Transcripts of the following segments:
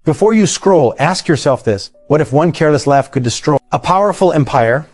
Before you scroll, ask yourself this: what if one careless laugh could destroy a powerful empire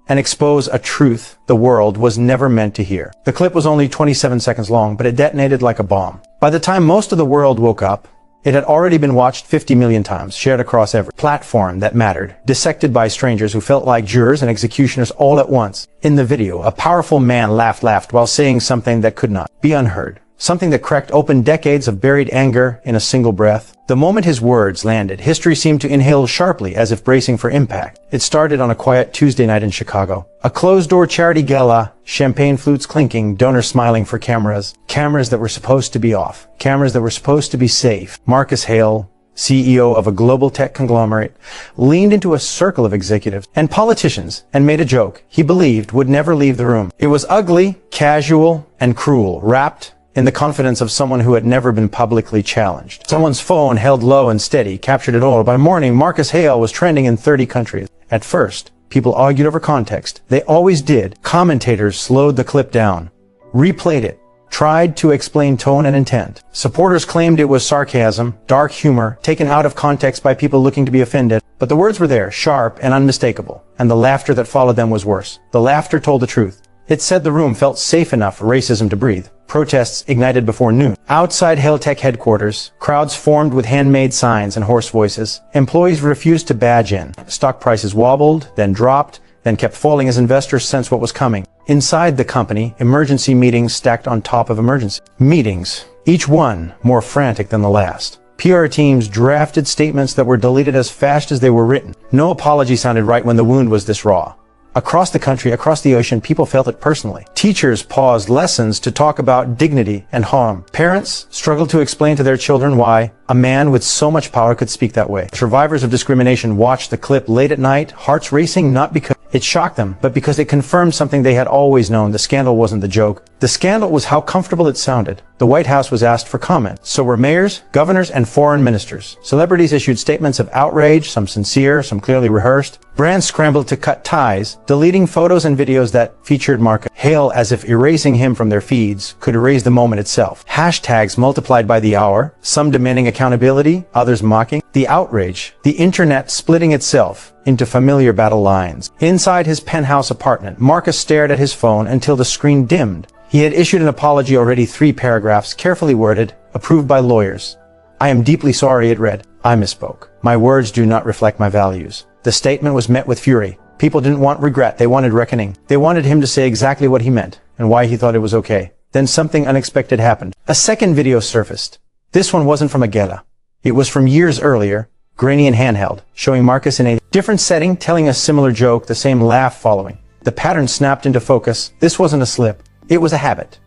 and expose a truth the world was never meant to hear? The clip was only 27 seconds long, but it detonated like a bomb. By the time most of the world woke up, it had already been watched 50 million times, shared across every platform that mattered, dissected by strangers who felt like jurors and executioners all at once. In the video, a powerful man laughed while saying something that could not be unheard. Something that cracked open decades of buried anger in a single breath. The moment his words landed, history seemed to inhale sharply as if bracing for impact. It started on a quiet Tuesday night in Chicago. A closed-door charity gala, champagne flutes clinking, donors smiling for cameras. Cameras that were supposed to be off. Cameras that were supposed to be safe. Marcus Hale, CEO of a global tech conglomerate, leaned into a circle of executives and politicians and made a joke he believed would never leave the room. It was ugly, casual, and cruel, wrapped in the confidence of someone who had never been publicly challenged. Someone's phone, held low and steady, captured it all. By morning, Marcus Hale was trending in 30 countries. At first, people argued over context. They always did. Commentators slowed the clip down, replayed it, tried to explain tone and intent. Supporters claimed it was sarcasm, dark humor, taken out of context by people looking to be offended. But the words were there, sharp and unmistakable. And the laughter that followed them was worse. The laughter told the truth. It said the room felt safe enough for racism to breathe. Protests ignited before noon. Outside Hale Tech headquarters, crowds formed with handmade signs and hoarse voices. Employees refused to badge in. Stock prices wobbled, then dropped, then kept falling as investors sensed what was coming. Inside the company, emergency meetings stacked on top of emergency meetings, each one more frantic than the last. PR teams drafted statements that were deleted as fast as they were written. No apology sounded right when the wound was this raw. Across the country, across the ocean, people felt it personally. Teachers paused lessons to talk about dignity and harm. Parents struggled to explain to their children why a man with so much power could speak that way. Survivors of discrimination watched the clip late at night, hearts racing, not because it shocked them, but because it confirmed something they had always known. The scandal wasn't the joke. The scandal was how comfortable it sounded. The White House was asked for comment. So were mayors, governors, and foreign ministers. Celebrities issued statements of outrage, some sincere, some clearly rehearsed. Brands scrambled to cut ties, deleting photos and videos that featured Marcus Hale as if erasing him from their feeds could erase the moment itself. Hashtags multiplied by the hour, some demanding accountability, others mocking. The outrage, the internet splitting itself into familiar battle lines. Inside his penthouse apartment, Marcus stared at his phone until the screen dimmed. He had issued an apology, already 3 paragraphs, carefully worded, approved by lawyers. "I am deeply sorry," it read. "I misspoke. My words do not reflect my values." The statement was met with fury. People didn't want regret, they wanted reckoning. They wanted him to say exactly what he meant, and why he thought it was okay. Then something unexpected happened. A second video surfaced. This one wasn't from a gala. It was from years earlier, grainy and handheld, showing Marcus in a different setting, telling a similar joke, the same laugh following. The pattern snapped into focus. This wasn't a slip. It was a habit.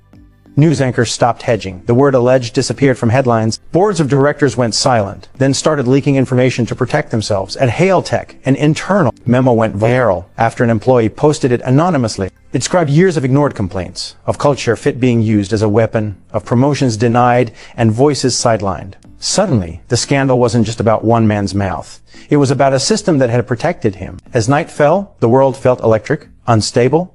News anchors stopped hedging. The word alleged disappeared from headlines. Boards of directors went silent, then started leaking information to protect themselves. At Hale Tech, an internal memo went viral after an employee posted it anonymously. It described years of ignored complaints, of culture fit being used as a weapon, of promotions denied, and voices sidelined. Suddenly, the scandal wasn't just about one man's mouth. It was about a system that had protected him. As night fell, the world felt electric, unstable.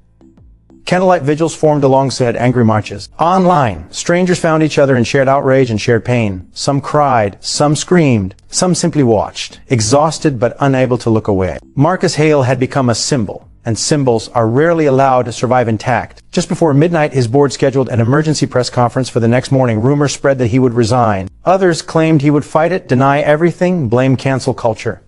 Candlelight vigils formed alongside angry marches. Online, strangers found each other and shared outrage and shared pain. Some cried, some screamed, some simply watched, exhausted but unable to look away. Marcus Hale had become a symbol, and symbols are rarely allowed to survive intact. Just before midnight, his board scheduled an emergency press conference for the next morning. Rumors spread that he would resign. Others claimed he would fight it, deny everything, blame cancel culture.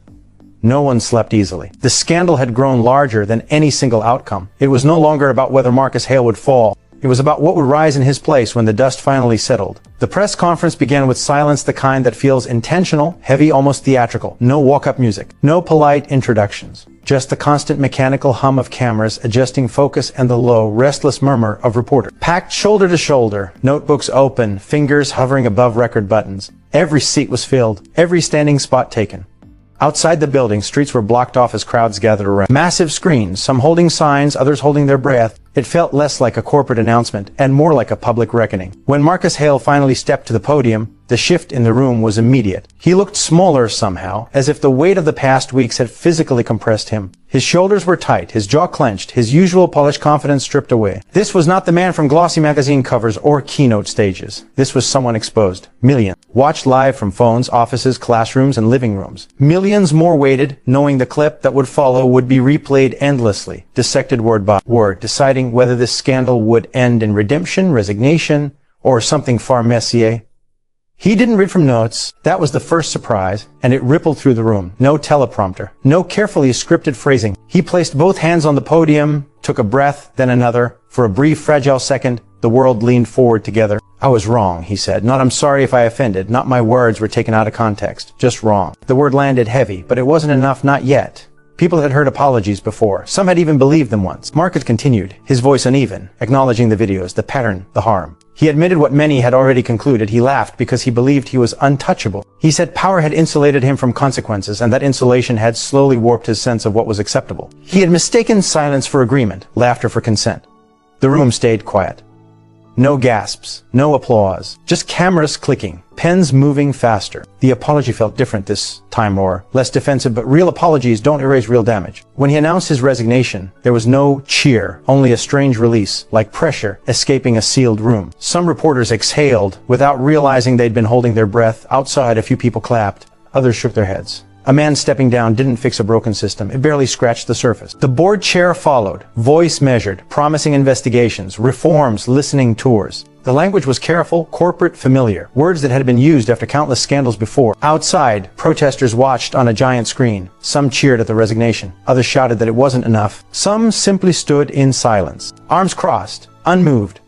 No one slept easily. The scandal had grown larger than any single outcome. It was no longer about whether Marcus Hale would fall. It was about what would rise in his place when the dust finally settled. The press conference began with silence, the kind that feels intentional, heavy, almost theatrical. No walk-up music. No polite introductions. Just the constant mechanical hum of cameras adjusting focus and the low, restless murmur of reporters. Packed shoulder to shoulder, notebooks open, fingers hovering above record buttons. Every seat was filled, every standing spot taken. Outside the building, streets were blocked off as crowds gathered around. Massive screens, some holding signs, others holding their breath, It felt less like a corporate announcement and more like a public reckoning. When Marcus Hale finally stepped to the podium, the shift in the room was immediate. He looked smaller somehow, as if the weight of the past weeks had physically compressed him. His shoulders were tight, his jaw clenched, his usual polished confidence stripped away. This was not the man from glossy magazine covers or keynote stages. This was someone exposed. Millions. Watched live from phones, offices, classrooms, and living rooms. Millions more waited, knowing the clip that would follow would be replayed endlessly, dissected word by word, deciding whether this scandal would end in redemption, resignation, or something far messier. He didn't read from notes. That was the first surprise, and it rippled through the room. No teleprompter, no carefully scripted phrasing. He placed both hands on the podium, took a breath, then another. For a brief, fragile second, the world leaned forward together. "I was wrong," he said. "Not I'm sorry if I offended. Not my words were taken out of context. Just wrong." The word landed heavy, but it wasn't enough, not yet. People had heard apologies before. Some had even believed them once. Marcus continued, his voice uneven, acknowledging the videos, the pattern, the harm. He admitted what many had already concluded. He laughed because he believed he was untouchable. He said power had insulated him from consequences, and that insulation had slowly warped his sense of what was acceptable. He had mistaken silence for agreement, laughter for consent. The room stayed quiet. No gasps, no applause, just cameras clicking, pens moving faster. The apology felt different this time, or less defensive, but real apologies don't erase real damage. When he announced his resignation, there was no cheer, only a strange release, like pressure escaping a sealed room. Some reporters exhaled without realizing they'd been holding their breath. Outside, a few people clapped, others shook their heads. A man stepping down didn't fix a broken system. It barely scratched the surface. The board chair followed, voice measured, promising investigations, reforms, listening tours. The language was careful, corporate, familiar, words that had been used after countless scandals before. Outside, protesters watched on a giant screen. Some cheered at the resignation. Others shouted that it wasn't enough. Some simply stood in silence, arms crossed, unmoved.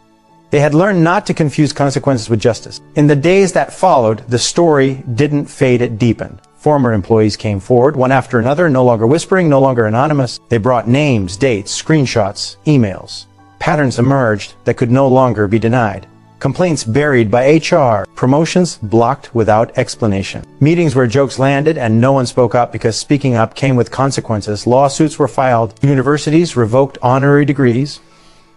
They had learned not to confuse consequences with justice. In the days that followed, the story didn't fade, it deepened. Former employees came forward, one after another, no longer whispering, no longer anonymous. They brought names, dates, screenshots, emails. Patterns emerged that could no longer be denied. Complaints buried by HR. Promotions blocked without explanation. Meetings where jokes landed and no one spoke up because speaking up came with consequences. Lawsuits were filed. Universities revoked honorary degrees.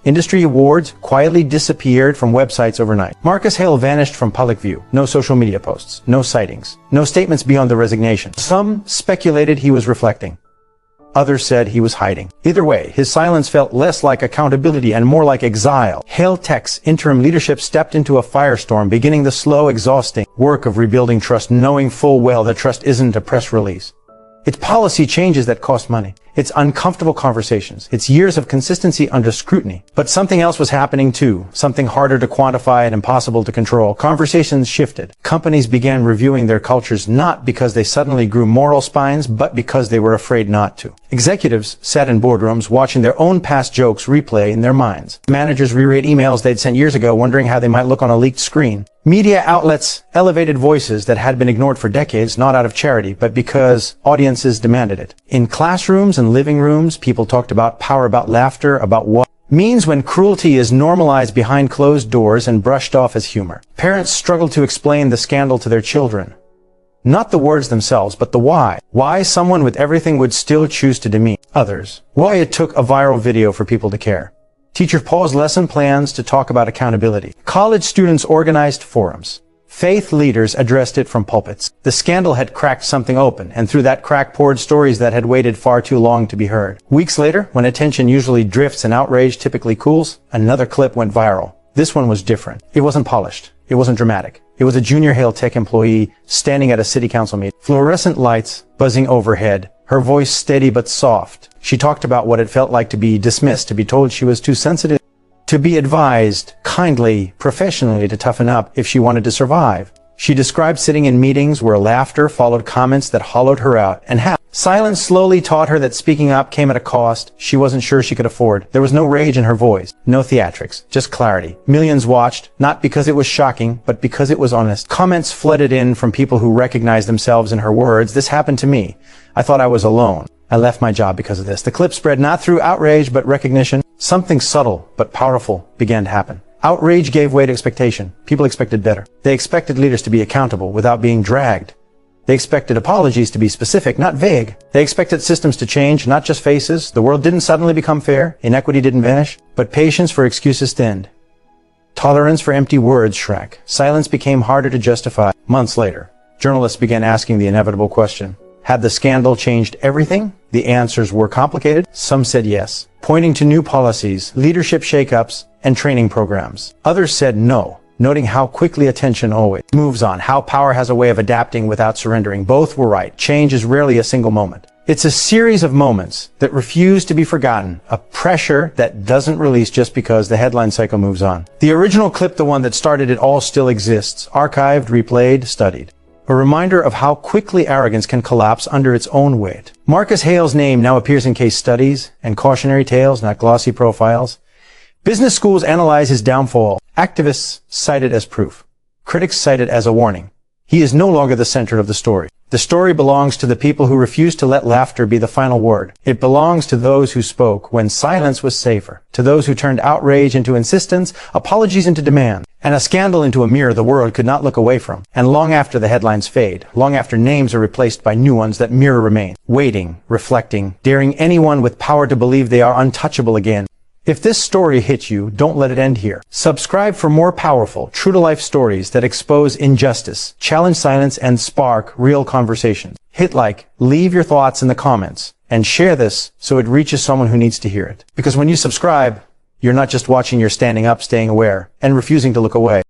Industry awards quietly disappeared from websites overnight. Marcus Hale vanished from public view. No social media posts, no sightings, no statements beyond the resignation. Some speculated he was reflecting. Others said he was hiding. Either way, his silence felt less like accountability and more like exile. Hale Tech's interim leadership stepped into a firestorm, beginning the slow, exhausting work of rebuilding trust, knowing full well that trust isn't a press release. It's policy changes that cost money. It's uncomfortable conversations. It's years of consistency under scrutiny. But something else was happening too. Something harder to quantify and impossible to control. Conversations shifted. Companies began reviewing their cultures not because they suddenly grew moral spines, but because they were afraid not to. Executives sat in boardrooms watching their own past jokes replay in their minds. Managers reread emails they'd sent years ago, wondering how they might look on a leaked screen. Media outlets elevated voices that had been ignored for decades, not out of charity, but because audiences demanded it. In classrooms and living rooms, people talked about power, about laughter, about what means when cruelty is normalized behind closed doors and brushed off as humor. Parents struggled to explain the scandal to their children. Not the words themselves, but the why. Why someone with everything would still choose to demean others. Why it took a viral video for people to care. Teachers paused lesson plans to talk about accountability. College students organized forums. Faith leaders addressed it from pulpits. The scandal had cracked something open, and through that crack poured stories that had waited far too long to be heard. Weeks later, when attention usually drifts and outrage typically cools, another clip went viral. This one was different. It wasn't polished. It wasn't dramatic. It was a junior Hale Tech employee standing at a city council meeting. Fluorescent lights buzzing overhead. Her voice steady but soft. She talked about what it felt like to be dismissed, to be told she was too sensitive, to be advised kindly, professionally to toughen up if she wanted to survive. She described sitting in meetings where laughter followed comments that hollowed her out, and how silence slowly taught her that speaking up came at a cost she wasn't sure she could afford. There was no rage in her voice, no theatrics, just clarity. Millions watched, not because it was shocking, but because it was honest. Comments flooded in from people who recognized themselves in her words. This happened to me. I thought I was alone. I left my job because of this. The clip spread not through outrage, but recognition. Something subtle but powerful began to happen. Outrage gave way to expectation. People expected better. They expected leaders to be accountable without being dragged. They expected apologies to be specific, not vague. They expected systems to change, not just faces. The world didn't suddenly become fair. Inequity didn't vanish. But patience for excuses thinned. Tolerance for empty words shrank. Silence became harder to justify. Months later, journalists began asking the inevitable question. Had the scandal changed everything? The answers were complicated. Some said yes, pointing to new policies, leadership shakeups, and training programs. Others said no, noting how quickly attention always moves on, how power has a way of adapting without surrendering. Both were right. Change is rarely a single moment. It's a series of moments that refuse to be forgotten, a pressure that doesn't release just because the headline cycle moves on. The original clip, the one that started it all, still exists, archived, replayed, studied. A reminder of how quickly arrogance can collapse under its own weight. Marcus Hale's name now appears in case studies and cautionary tales, not glossy profiles. Business schools analyze his downfall. Activists cite it as proof. Critics cite it as a warning. He is no longer the center of the story. The story belongs to the people who refuse to let laughter be the final word. It belongs to those who spoke when silence was safer, to those who turned outrage into insistence, apologies into demand, and a scandal into a mirror the world could not look away from. And long after the headlines fade, long after names are replaced by new ones, that mirror remains, waiting, reflecting, daring anyone with power to believe they are untouchable again. If this story hit you, don't let it end here. Subscribe for more powerful, true-to-life stories that expose injustice, challenge silence, and spark real conversations. Hit like, leave your thoughts in the comments, and share this so it reaches someone who needs to hear it. Because when you subscribe, you're not just watching, you're standing up, staying aware, and refusing to look away.